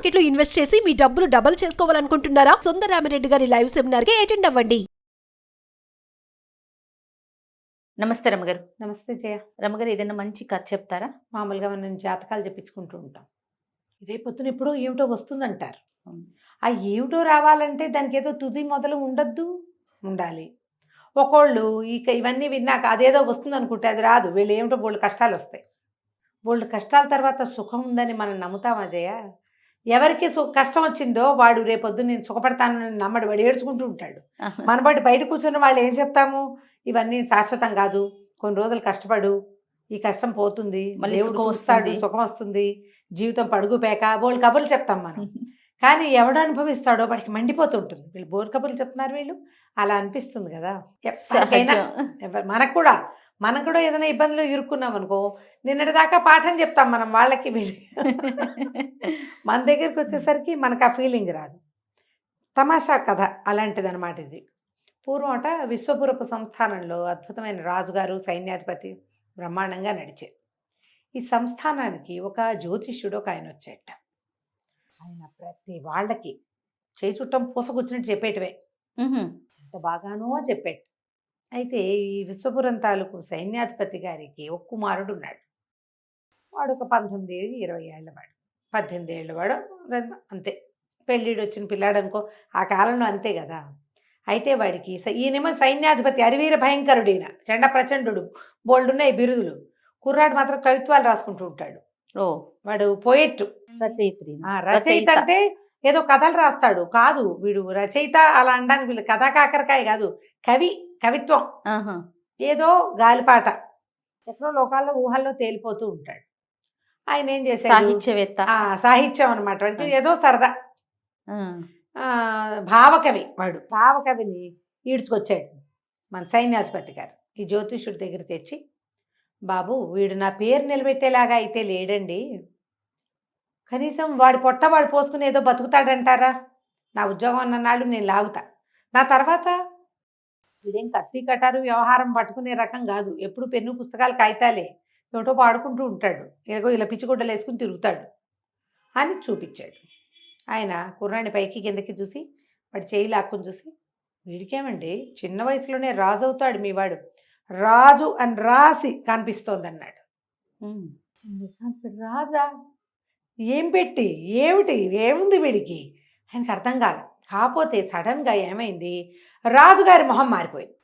Market లో invest చేసి మీ డబ్బులు డబుల్ చేసుకోవాలనుకుంటున్నారా? సుందరరామిరెడ్డి గారి లైవ్ సెమినార్ కి అటెండ్ అవ్వండి. నమస్తే రమగారు. నమస్తే జయ. రమగారు, ఏదైనా మంచి కథ చెప్తారా? మామూలుగా మనం జాతకాలు చెప్పించుకుంటూ ఉంటాం. రేపొద్దున ఎప్పుడో ఏమిటో వస్తుందంటారు. ఆ ఏమిటో రావాలంటే దానికి ఏదో తుది మొదలు ఉండద్దు, ఉండాలి. ఒకళ్ళు ఇవన్నీ విన్నాక అదేదో వస్తుంది అనుకుంటే అది రాదు. వీళ్ళు ఏమిటో బోల్డ్ కష్టాలు వస్తాయి. బోల్డ్ కష్టాల తర్వాత సుఖం ఉందని మనం నమ్ముతామా జయ? ఎవరికి కష్టం వచ్చిందో వాడు రేపొద్దు నేను సుఖపడతానని నమ్మడు, వాడు ఏడ్చుకుంటూ ఉంటాడు. మన బట్టి బయట కూర్చున్న వాళ్ళు ఏం చెప్తాము, ఇవన్నీ శాశ్వతం కాదు, కొన్ని రోజులు కష్టపడు, ఈ కష్టం పోతుంది, మళ్ళీ దేవుడు చూస్తాడు, సుఖం వస్తుంది, జీవితం పడుగు పేక, బోల్డ్ కబుర్లు చెప్తాం మనం. కానీ ఎవడు అనుభవిస్తాడో వాడికి మండిపోతుంటుంది. వీళ్ళు బోల్డ్ కబుర్లు చెప్తున్నారు వీళ్ళు, అలా అనిపిస్తుంది కదా. మనం కూడా ఏదైనా ఇబ్బందులు ఇరుక్కున్నాం అనుకో, నిన్నటి దాకా పాఠం చెప్తాం మనం వాళ్ళకి వీళ్ళు. మన దగ్గరికి వచ్చేసరికి మనకు ఆ ఫీలింగ్ రాదు. తమాషా కథ అలాంటిది అనమాట ఇది. పూర్వమట విశ్వపురపు సంస్థానంలో అద్భుతమైన రాజుగారు, సైన్యాధిపతి బ్రహ్మాండంగా నడిచారు. ఈ సంస్థానానికి ఒక జ్యోతిష్యుడు ఒక ఆయన వచ్చేట. ఆయన ప్రతి వాళ్ళకి చేయి చుట్టం పూసకూర్చున్నట్టు చెప్పేటవే, ఎంత బాగానో చెప్పేట. అయితే ఈ విశ్వపురం తాలూకు సైన్యాధిపతి గారికి ఒక కుమారుడు ఉన్నాడు. వాడు ఒక 19-20 ఏళ్ళ వాడు, 18 ఏళ్ళ వాడు అంతే. పెళ్ళిడు వచ్చిన పిల్లాడు అనుకో, ఆ కాలంలో అంతే కదా. అయితే వాడికి ఈయనేమో సైన్యాధిపతి, అరివీర భయంకరుడు, ఈయన చండ ప్రచండు, బోల్డున్నాయి బిరుదులు. కుర్రాడు మాత్రం కవిత్వాలు రాసుకుంటూ ఉంటాడు. వాడు పోయెట్టు, రచయిత అంటే ఏదో కథలు రాస్తాడు కాదు, వీడు రచయిత అలా అనడానికి వీళ్ళు కథా కాకరకాయ కాదు, కవిత్వం. ఏదో గాలిపాట ఎక్కడో లోకాల్లో ఊహల్లో తేలిపోతూ ఉంటాడు. ఆయన ఏం చేశాడు, సాహిత్యవేత్త, సాహిత్యం అనమాట వాడికి, ఏదో సరదా. భావకవి వాడు. భావకవిని ఈడ్చుకొచ్చాడు మన సైన్యాధిపతి గారు. ఈ జ్యోతిషుడి దగ్గర తెచ్చి, బాబు వీడు నా పేరు నిలబెట్టేలాగా అయితే లేడండి, కనీసం వాడి పొట్ట వాడు పోసుకుని ఏదో బతుకుతాడంటారా? నా ఉద్యోగం అన్ననాళ్ళు నేను లాగుతా, నా తర్వాత వీడేం కత్తి కటారు వ్యవహారం పట్టుకునే రకం కాదు, ఎప్పుడు పెన్ను పుస్తకాలు కాగితాలే, ఏమిటో పాడుకుంటూ ఉంటాడు, ఏదో ఇలా పిచ్చిగుడ్డలు వేసుకుని తిరుగుతాడు అని చూపించాడు. ఆయన కుర్రాన్ని పైకి కిందకి చూసి వాడి చేయి లాక్కుని చూసి, వీడికేమండి చిన్న వయసులోనే రాజు అవుతాడు మీ వాడు, రాజు అని రాసి కనిపిస్తోంది అన్నాడు. రాజా ఏం పెట్టి ఏమిటి ఏముంది వీడికి? ఆయనకు అర్థం కాదు. కాకపోతే సడన్గా ఏమైంది, రాజుగారి మొహం మారిపోయింది.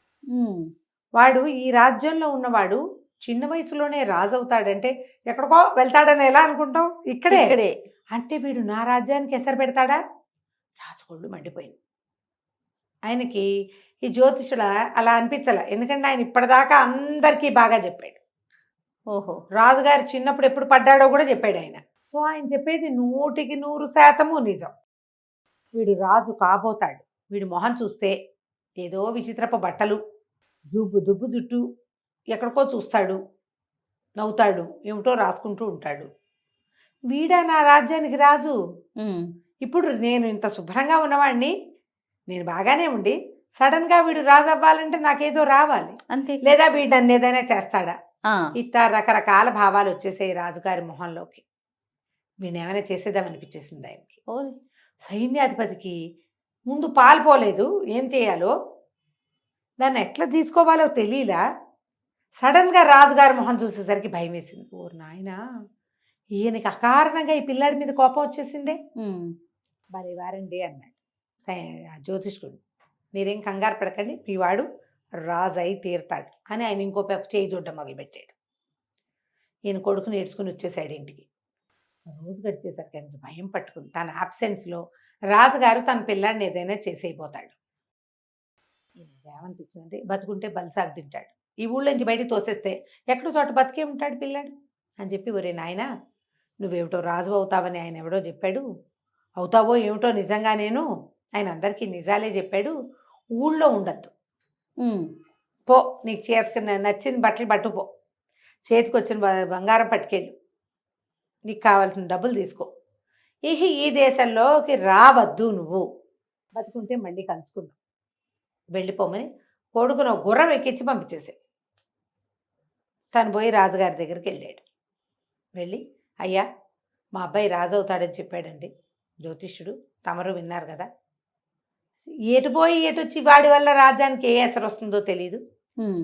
వాడు ఈ రాజ్యంలో ఉన్నవాడు చిన్న వయసులోనే రాజు అవుతాడంటే ఎక్కడికో వెళ్తాడని ఎలా అనుకుంటాం, ఇక్కడే అంటే వీడు నా రాజ్యానికి ఎసరు పెడతాడా? రాజుగోళ్ళు మండిపోయింది. ఆయనకి ఈ జ్యోతిషుల అలా అనిపించాల, ఎందుకంటే ఆయన ఇప్పటిదాకా అందరికీ బాగా చెప్పాడు. రాజుగారు చిన్నప్పుడు ఎప్పుడు పడ్డాడో కూడా చెప్పాడు ఆయన. సో ఆయన చెప్పేది 100% నిజం. వీడు రాజు కాబోతాడు. వీడు మొహం చూస్తే ఏదో విచిత్రపు బట్టలు, దుబ్బు జుట్టు, ఎక్కడికో చూస్తాడు, నవ్వుతాడు, ఏమిటో రాసుకుంటూ ఉంటాడు. వీడా నా రాజ్యానికి రాజు? ఇప్పుడు నేను ఇంత శుభ్రంగా ఉన్నవాడిని, నేను బాగానే ఉండి సడన్గా వీడు రాజు అవ్వాలంటే నాకేదో రావాలి అంతే, లేదా వీడు నన్ను ఏదైనా చేస్తాడా? ఇట్లా రకరకాల భావాలు వచ్చేసాయి రాజుగారి మొహంలోకి. వీడిని ఏమైనా చేసేద్దామనిపించేసింది ఆయనకి. సైన్యాధిపతికి ముందు పాల్పోలేదు, ఏం చేయాలో దాన్ని ఎట్లా తీసుకోవాలో తెలియలా. సడన్గా రాజుగారి మొహం చూసేసరికి భయం వేసింది. ఓరు నాయనా, ఈయనకి అకారణంగా ఈ పిల్లాడి మీద కోపం వచ్చేసిందే. భలే వారండి అన్నాడు జ్యోతిష్కుడు. మీరేం కంగారు పడకండి, ఈ వాడు రాజు అయి తీరుతాడు అని ఆయన ఇంకో పెప్ప చేయి చూడడం మొదలుపెట్టాడు. ఈయన కొడుకుని ఏడ్చుకుని వచ్చేసాడు ఇంటికి. రోజు గడిచేసరికి ఆయనకి భయం పట్టుకుంది. తన ఆబ్సెన్స్లో రాజుగారు తన పిల్లాడిని ఏదైనా చేసేయిపోతాడు. ఏమనిపించిందంటే, బతుకుంటే బలిసాగు తింటాడు, ఈ ఊళ్ళోంచి బయటికి తోసేస్తే ఎక్కడో చోట బతికే ఉంటాడు పిల్లాడు అని చెప్పి, ఒరే నాయనా నువ్వేమిటో రాజు అవుతావని ఆయన ఎవడో చెప్పాడు, అవుతావో ఏమిటో నిజంగా నేను, ఆయన అందరికీ నిజాలే చెప్పాడు, ఊళ్ళో ఉండద్దు, పో నీకు చేతికి నచ్చిన బట్టలు పట్టుపో, చేతికి వచ్చిన బంగారం పట్టుకెళ్ళు, నీకు కావాల్సిన డబ్బులు తీసుకో, ఈ దేశంలోకి రావద్దు, నువ్వు బతుకుంటే మళ్ళీ కలుసుకుందాం, వెళ్ళిపోమని కొడుకును గుర్రం ఎక్కించి పంపించేసాడు. తను పోయి రాజుగారి దగ్గరికి వెళ్ళాడు. వెళ్ళి, అయ్యా మా అబ్బాయి రాజు అవుతాడని చెప్పాడండి, జ్యోతిష్యుడు, తమరు విన్నారు కదా. ఎటు పోయి ఎటు వచ్చి వాడి వల్ల రాజ్యానికి ఏ అసలు వస్తుందో తెలియదు.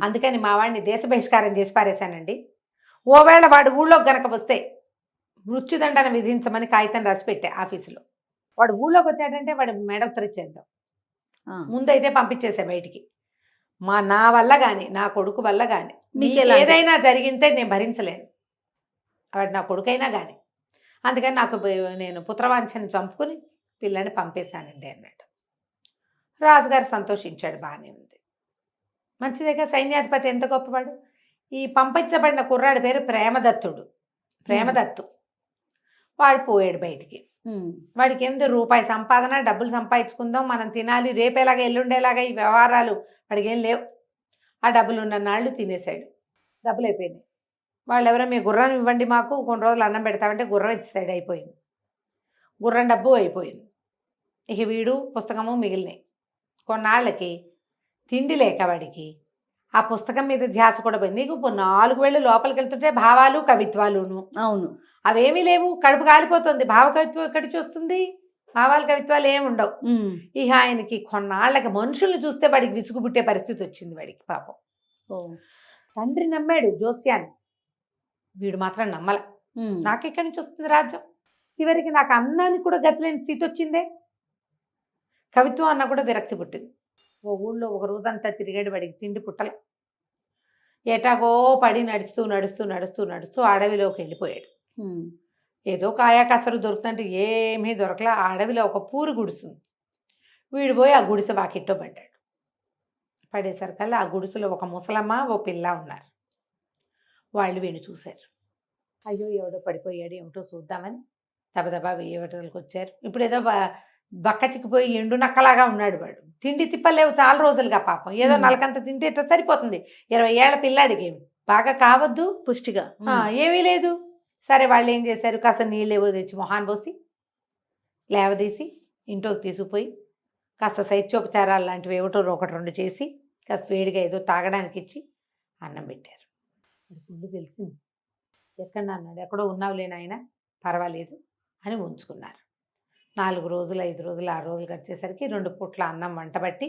అందుకని మా వాడిని దేశ బహిష్కారం చేసి పారేశానండి. ఓవేళ వాడు ఊళ్ళోకి గనక వస్తే మృత్యుదండన విధించమని కాగితం రాసి పెట్టా ఆఫీసులో. వాడు ఊళ్ళోకి వచ్చాడంటే వాడు మెడ ఉత్తరిచ్చేద్దాం. ముందైతే పంపించేసా బయటికి. నా వల్ల కానీ నా కొడుకు వల్ల కానీ మీకు ఏదైనా జరిగితే నేను భరించలేను. వాడు నా కొడుకైనా కానీ. అందుకని నేను పుత్రవాంఛని చంపుకుని పిల్లని పంపేశానండి అన్నాడు. రాజుగారు సంతోషించాడు, బాగానే ఉంది, మంచిదేగా. సైన్యాధిపతి ఎంత గొప్పవాడు. ఈ పంపించబడిన కుర్రాడి పేరు ప్రేమదత్తు. వాడు పోయాడు బయటికి. వాడికి ఏమిటి రూపాయి సంపాదన, డబ్బులు సంపాదించుకుందాం, మనం తినాలి, రేపేలాగా ఎల్లుండేలాగా ఈ వ్యవహారాలు వాడికి ఏం లేవు. ఆ డబ్బులు ఉన్న నాళ్ళు తినేశాడు. డబ్బులు అయిపోయినాయి. వాళ్ళు ఎవరో మీ గుర్రం ఇవ్వండి, మాకు కొన్ని రోజులు అన్నం పెడతామంటే గుర్రం ఇచ్చేసాడు. అయిపోయింది, గుర్రం డబ్బు అయిపోయింది. ఇక వీడు పుస్తకము మిగిలినాయి. కొన్నాళ్ళకి తిండి లేక వాడికి ఆ పుస్తకం మీద ధ్యాస కూడా పోయింది. నీకు 4 వేళ్ళు లోపలికి వెళ్తుంటే భావాలు కవిత్వాలును. అవును, అవేమీ లేవు, కడుపు కాలిపోతుంది. భావ కవిత్వం ఎక్కడి చూస్తుంది, భావాలు కవిత్వాలు ఏమి ఉండవు. ఇక ఆయనకి కొన్నాళ్ళకి మనుషుల్ని చూస్తే వాడికి విసుగు పుట్టే పరిస్థితి వచ్చింది వాడికి. పాపం తండ్రి నమ్మాడు జోస్యాన్ని, వీడు మాత్రం నమ్మల. నాకెక్కడి నుంచి వస్తుంది రాజ్యం, చివరికి నాకు అన్నానికి కూడా గతిలేని స్థితి వచ్చిందే. కవిత్వం అన్న కూడా విరక్తి పుట్టింది. ఓ ఊళ్ళో ఒక రోజంతా తిరిగాడు, వాడికి తిండి పుట్టలే. ఎటాగో పడి నడుస్తూ అడవిలోకి వెళ్ళిపోయాడు. ఏదో కాయా కసరు దొరుకుతుంటే ఏమీ దొరకలా. ఆ అడవిలో ఒక పూరి గుడిసింది. వీడు పోయి ఆ గుడిసె వాకిట్లో పడ్డాడు. పడేసరికల్లా ఆ గుడిసెలో ఒక ముసలమ్మ, ఓ పిల్ల ఉన్నారు. వాళ్ళు వీడిని చూశారు. అయ్యో ఎవడో పడిపోయాడు, ఏమిటో చూద్దామని దబదబా వేయవటలకు వచ్చారు. ఇప్పుడు ఏదో బక్క చిక్కిపోయి ఎండు నక్కలాగా ఉన్నాడు వాడు. తిండి తిప్పలేవు చాలా రోజులుగా. పాపం ఏదో నలకంత తింటే ఇట్లా సరిపోతుంది. 20 ఏళ్ల పిల్లాడికి ఏమి బాగా కావద్దు పుష్టిగా ఏమీ లేదు. సరే, వాళ్ళు ఏం చేశారు, కాస్త నీళ్ళేవో తెచ్చి మొహాన్ పోసి లేవదీసి ఇంట్లోకి తీసుకుపోయి కాస్త శైత్యోపచారాలు లాంటివి ఏమిటో 1-2 చేసి కాస్త వేడిగా ఏదో తాగడానికి ఇచ్చి అన్నం పెట్టారు. ముందు తెలిసింది. ఎక్కడ అన్నాడు, ఎక్కడో ఉన్నావులే నాయన, పర్వాలేదు అని ఉంచుకున్నారు. 4 రోజులు 5 రోజులు 6 రోజులు గడిచేసరికి 2 పూట్ల అన్నం వంటబట్టి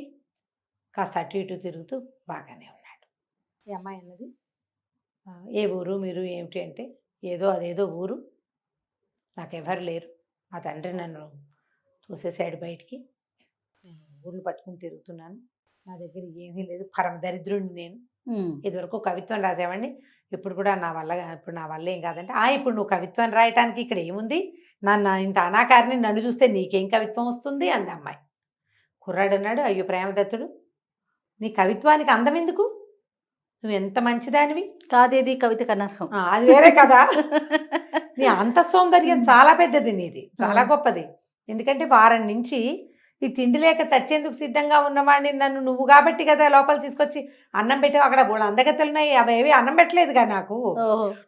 కాస్త అటు ఇటు తిరుగుతూ బాగానే ఉన్నాడు. ఈ అమ్మాయి అన్నది, ఏ ఊరు మీరు ఏమిటి అంటే, అదేదో ఊరు, నాకెవరు లేరు, మా తండ్రి నన్ను తోసేసాడు బయటికి, నేను ఊర్లు పట్టుకుని తిరుగుతున్నాను, నా దగ్గర ఏమీ లేదు, పరమ దరిద్రుడిని నేను. ఇదివరకు కవిత్వం రాసేవాడిని, ఇప్పుడు కూడా నా వల్ల ఏం కాదంటే, ఇప్పుడు నువ్వు కవిత్వం రాయటానికి ఇక్కడ ఏముంది, నన్ను ఇంత అనాకారిని నన్ను చూస్తే నీకేం కవిత్వం వస్తుంది అంది అమ్మాయి. కుర్రాడు అన్నాడు, అయ్యో ప్రేమదత్తుడు, నీ కవిత్వానికి అందం ఎందుకు, నువ్వు ఎంత మంచిదానివి, కాదేది కవితకు అనర్హం, అది వేరే కదా. నీ అంత సౌందర్యం చాలా పెద్దది, నీది చాలా గొప్పది. ఎందుకంటే వారం నుంచి ఈ తిండి లేక చచ్చేందుకు సిద్ధంగా ఉన్నవాడిని నన్ను నువ్వు కాబట్టి కదా లోపల తీసుకొచ్చి అన్నం పెట్టావు. అక్కడ బోళ్ళు అందగత్తలున్నాయి, అవేవి అన్నం పెట్టలేదుగా నాకు,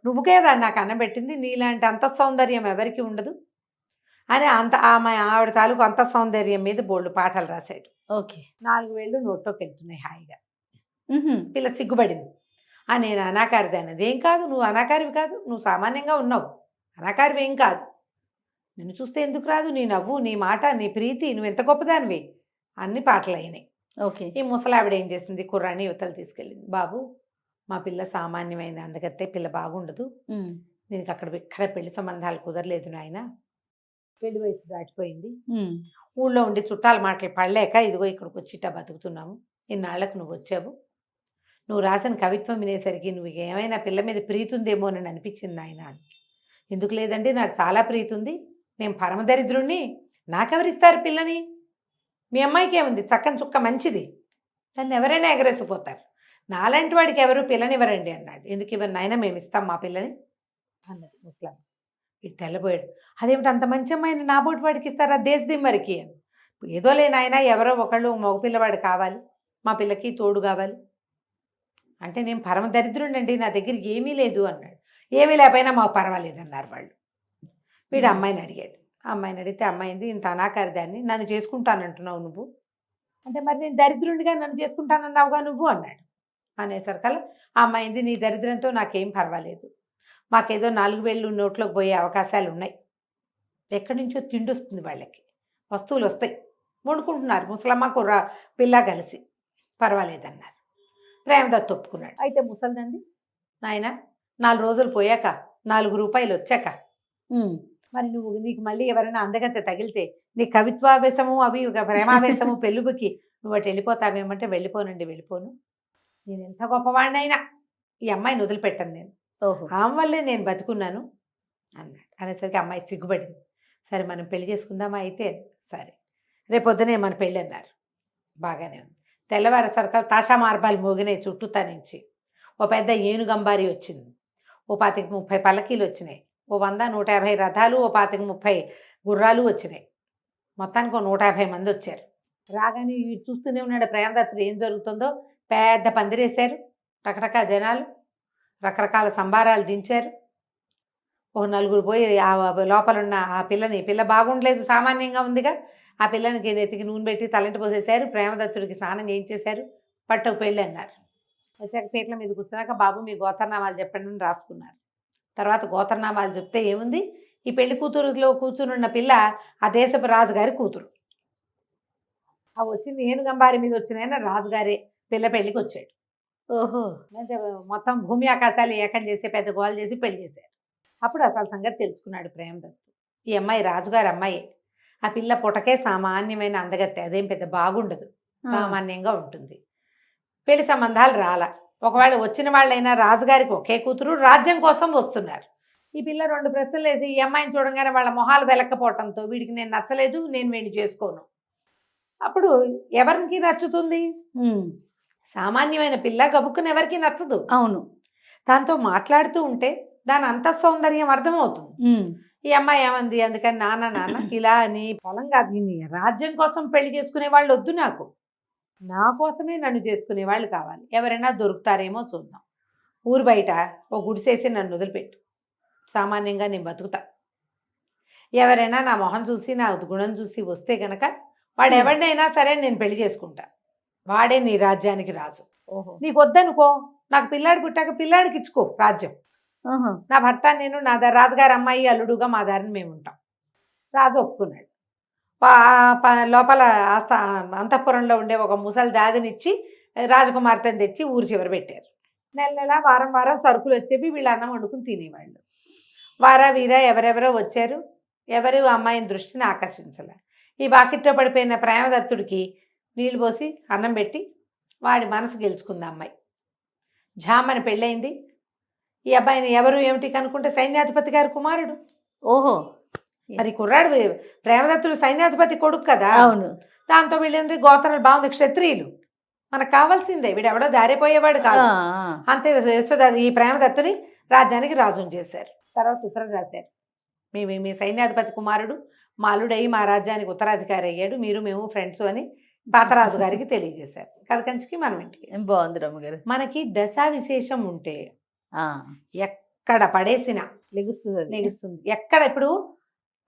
నువ్వు కదా నాకు అన్నం పెట్టింది. నీలాంటి అంత సౌందర్యం ఎవరికి ఉండదు అని ఆవిడ తాలూకు అంత సౌందర్యం మీద బోళ్ళు పాటలు రాశాడు. ఓకే, 4 వేళ్ళు నోట్లోకి వెళ్తున్నాయి హాయిగా. పిల్ల సిగ్గుపడింది. నేను అనాకారిది అన్నది. ఏం కాదు, నువ్వు అనాకారివి కాదు, నువ్వు సామాన్యంగా ఉన్నావు, అనాకారివి ఏం కాదు, నిన్ను చూస్తే ఎందుకు రాదు, నీ నవ్వు, నీ మాట, నీ ప్రీతి, నువ్వు ఎంత గొప్పదానివి, అన్ని పాటలు అయినాయి. ఓకే, ఈ ముసలావిడ ఏం చేసింది, కుర్రాన్ని యువతలు తీసుకెళ్ళింది. బాబు, మా పిల్ల సామాన్యమైన అందగత్తే, పిల్ల బాగుండదు, నేను ఇక్కడ పెళ్లి సంబంధాలు కుదరలేదు నాయన, పెళ్లి వయసు దాటిపోయింది, ఊళ్ళో ఉండి చుట్టాల మాటలు పడలేక ఇదిగో ఇక్కడికి వచ్చి ఇట్టా బతుకుతున్నాము, ఇన్నాళ్లకు నువ్వు వచ్చావు, నువ్వు రాసిన కవిత్వం వినేసరికి నువ్వు ఏమైనా పిల్ల మీద ప్రీతి ఉందేమో అని అనిపించింది నాయన. ఎందుకు లేదండి, నాకు చాలా ప్రీతి ఉంది, నేను పరమదరిద్రుణ్ణి, నాకెవరిస్తారు పిల్లని, మీ అమ్మాయికి ఏముంది, చక్కని చుక్క మంచిది, దాన్ని ఎవరైనా ఎగరేసిపోతారు, నాలాంటి వాడికి ఎవరు పిల్లనివ్వరండి అన్నాడు. ఎందుకు ఇవ్వరు నాయన, మేము ఇస్తాం మా పిల్లని అన్నది ముస్లాం. ఇటు తెల్లబోయాడు. అదేమిటి అంత మంచి అమ్మాయిని నా బోటి వాడికి ఇస్తారా, దేశదిమ్మరికి అని. ఏదో లేనాయన, ఎవరో ఒకళ్ళు మగపిల్లవాడు కావాలి, మా పిల్లకి తోడు కావాలి అంటే, నేను పరమ దరిద్రుండండి, నా దగ్గర ఏమీ లేదు అన్నాడు. ఏమీ లేకపోయినా మాకు పర్వాలేదు అన్నారు వాళ్ళు. వీడు అమ్మాయిని అడిగాడు. అమ్మాయిని అడిగితే అమ్మాయింది, ఇంత అనాకారి దాన్ని నన్ను చేసుకుంటానంటున్నావు నువ్వు అంటే, మరి నేను దరిద్రుడిగా నన్ను చేసుకుంటానన్నావుగా నువ్వు అన్నాడు. అనేసరికల్లా ఆ అమ్మాయింది, నీ దరిద్రంతో నాకేం పర్వాలేదు, మాకేదో 4 వేళ్ళు నోట్లోకి పోయే అవకాశాలు ఉన్నాయి, ఎక్కడి నుంచో తిండి వస్తుంది వాళ్ళకి, వస్తువులు వస్తాయి, వండుకుంటున్నారు ముసలమ్మ కుర్ర పిల్ల కలిసి. పర్వాలేదన్నారు. ప్రేమదత్ ఒప్పుకున్నాడు. అయితే ముసలిదండి, నాయన 4 రోజులు పోయాక 4 రూపాయలు వచ్చాక మరి నీకు మళ్ళీ ఎవరైనా అందగతే తగిలితే నీ కవిత్వావేశము అవి ప్రేమావేశము పెళ్ళుబుకి నువ్వు అటు వెళ్ళిపోతావేమంటే వెళ్ళిపోనండి, వెళ్ళిపోను. నేను ఎంత గొప్పవాడినైనా ఈ అమ్మాయిని వదిలిపెట్టాను నేను. ఓహో. ఆమె వల్లే నేను బతుకున్నాను అన్నాడు. అనేసరికి అమ్మాయి సిగ్గుపడింది. సరే మనం పెళ్లి చేసుకుందామా అయితే, సరే రేపొద్దునే మన పెళ్ళి అన్నారు. బాగానే ఉంది. తెల్లవారి సరకాలు తాషా మార్బాలు మోగినాయి చుట్టూతా నుంచి. ఓ పెద్ద ఏనుగంబారి వచ్చింది. ఓ 25-30 పల్లకీలు వచ్చినాయి. ఓ 100-150 రథాలు, ఓ 25-30 గుర్రాలు వచ్చినాయి. మొత్తానికి ఓ 150 మంది వచ్చారు. రాగానే వీడు చూస్తూనే ఉన్నాడు ప్రేమదత్తుడు ఏం జరుగుతుందో. పెద్ద పందిరేశారు, రకరకాల జనాలు, రకరకాల సంబారాలు దించారు. ఓ 4 పోయి ఆ లోపల ఉన్న ఆ పిల్ల బాగుండలేదు, సామాన్యంగా ఉందిగా, ఆ పిల్లనికి నెత్తికి నూనె పెట్టి తలంటి పోసేశారు. ప్రేమదత్తుడికి స్నానం చేయించేశారు. పట్టకు పెళ్ళి అన్నారు. వచ్చాక పీటల మీద కూర్చున్నాక బాబు మీ గోత్రనామాలు చెప్పండి అని రాసుకున్నారు. తర్వాత గోత్రనామాలు చెప్తే ఏముంది, ఈ పెళ్లి కూతురులో కూర్చునున్న పిల్ల ఆ దేశపు రాజుగారి కూతురు. ఆ వచ్చింది ఏనుగంబారి మీద వచ్చిన రాజుగారే పిల్ల పెళ్ళికి వచ్చాడు. ఓహో. అంటే మొత్తం భూమి ఆకాశాలు ఏకం చేసి పెద్ద గోలు చేసి పెళ్లి చేశారు. అప్పుడు అసలు సంగతి తెలుసుకున్నాడు ప్రేమదత్. ఈ అమ్మాయి రాజుగారి అమ్మాయి. ఆ పిల్ల పుటకే సామాన్యమైన అందగత్తె, అదేం పెద్ద బాగుండదు, సామాన్యంగా ఉంటుంది. పెళ్లి సంబంధాలు రాలా. ఒకవేళ వచ్చిన వాళ్ళైనా రాజుగారికి ఒకే కూతురు, రాజ్యం కోసం వస్తున్నారు. ఈ పిల్ల 2 ప్రశ్నలు వేసి ఈ అమ్మాయిని చూడగానే వాళ్ళ మొహాలు వెలక్కపోవటంతో వీడికి నేను నచ్చలేదు, నేను వీడిని చేసుకోను. అప్పుడు ఎవరికి నచ్చుతుంది? సామాన్యమైన పిల్ల గబుక్కుని ఎవరికి నచ్చదు. అవును. దాంతో మాట్లాడుతూ ఉంటే దాని అంత సౌందర్యం అర్థమవుతుంది. ఈ అమ్మాయి ఏమంది, అందుకని నాన్న ఇలా నీ పొలం కాదు, నీ రాజ్యం కోసం పెళ్లి చేసుకునే వాళ్ళు వద్దు, నాకు నా కోసమే నన్ను చేసుకునే వాళ్ళు కావాలి. ఎవరైనా దొరుకుతారేమో చూద్దాం. ఊరు బయట ఓ గుడిసేసి నన్ను వదిలిపెట్టు, సామాన్యంగా నేను బతుకుతా. ఎవరైనా నా మొహం చూసి నా గుణం చూసి వస్తే గనక వాడు ఎవరినైనా సరే నేను పెళ్లి చేసుకుంటా. వాడే నీ రాజ్యానికి రాజు. ఓహో. నీకు వద్దనుకో, నాకు పిల్లాడు పుట్టాక పిల్లాడికి ఇచ్చుకో రాజ్యం. నా భర్త నేను నా రాజుగారి అమ్మాయి అల్లుడుగా మా దారిని మేము ఉంటాం. రాజు ఒప్పుకున్నాడు. లోపల అంతఃపురంలో ఉండే ఒక ముసలి దాదినిచ్చి రాజకుమార్తెను తెచ్చి ఊరు చివర పెట్టారు. నెల వారం సరుకులు వచ్చేవి, వీళ్ళు అన్నం వండుకుని తినేవాళ్ళు. వీర ఎవరెవరో వచ్చారు, ఎవరు అమ్మాయిని దృష్టిని ఆకర్షించలే. ఈ వాకిట్లో పడిపోయిన ప్రేమదత్తుడికి నీళ్ళు పోసి అన్నం పెట్టి వాడి మనసు గెలుచుకుంది అమ్మాయి. ఝామని పెళ్ళయింది. ఈ అబ్బాయిని ఎవరు ఏమిటి కనుక్కుంటే సైన్యాధిపతి గారి కుమారుడు. ఓహో. మరి కుర్రాడు ప్రేమదత్తుడు సైన్యాధిపతి కొడుకు కదా. అవును. దాంతో వీళ్ళందరూ గోత్రాలు బాగుంది, క్షత్రియులు, మనకు కావాల్సిందే, వీడెవడో దారిపోయేవాడు కాదు. అంతే ఈ ప్రేమదత్తుని రాజ్యానికి రాజుని చేశారు. తర్వాత ఉత్తరం రాశారు, మీ సైన్యాధిపతి కుమారుడు మాలుడై మా రాజ్యానికి ఉత్తరాధికారి అయ్యాడు, మేము ఫ్రెండ్స్ అని పాతరాజు గారికి తెలియజేశారు. కథకంచికి మనం ఇంటికి. బాగుంది రమ్మగారు. మనకి దశా విశేషం ఉంటే ఎక్కడ పడేసినా లెగుస్తుంది. ఎక్కడ ఇప్పుడు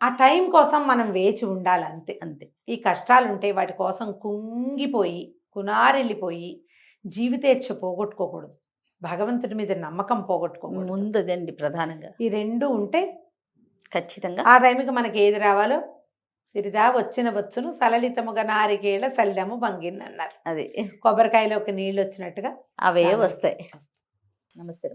ఆ టైం కోసం మనం వేచి ఉండాలి, అంతే. ఈ కష్టాలు ఉంటే వాటి కోసం కుంగిపోయి కునారెళ్ళిపోయి జీవితేచ్ఛ పోగొట్టుకోకూడదు, భగవంతుడి మీద నమ్మకం పోగొట్టుకోకూడదు. ముందుదండి ప్రధానంగా ఈ 2 ఉంటే ఖచ్చితంగా ఆ టైంకి మనకి ఏది రావాలో సిరిదా వచ్చును సలలితముగా నారికేళ సలిలము భంగిన్ అన్నారు. అదే కొబ్బరికాయలోకి నీళ్ళు వచ్చినట్టుగా అవే వస్తాయి. నమస్తే.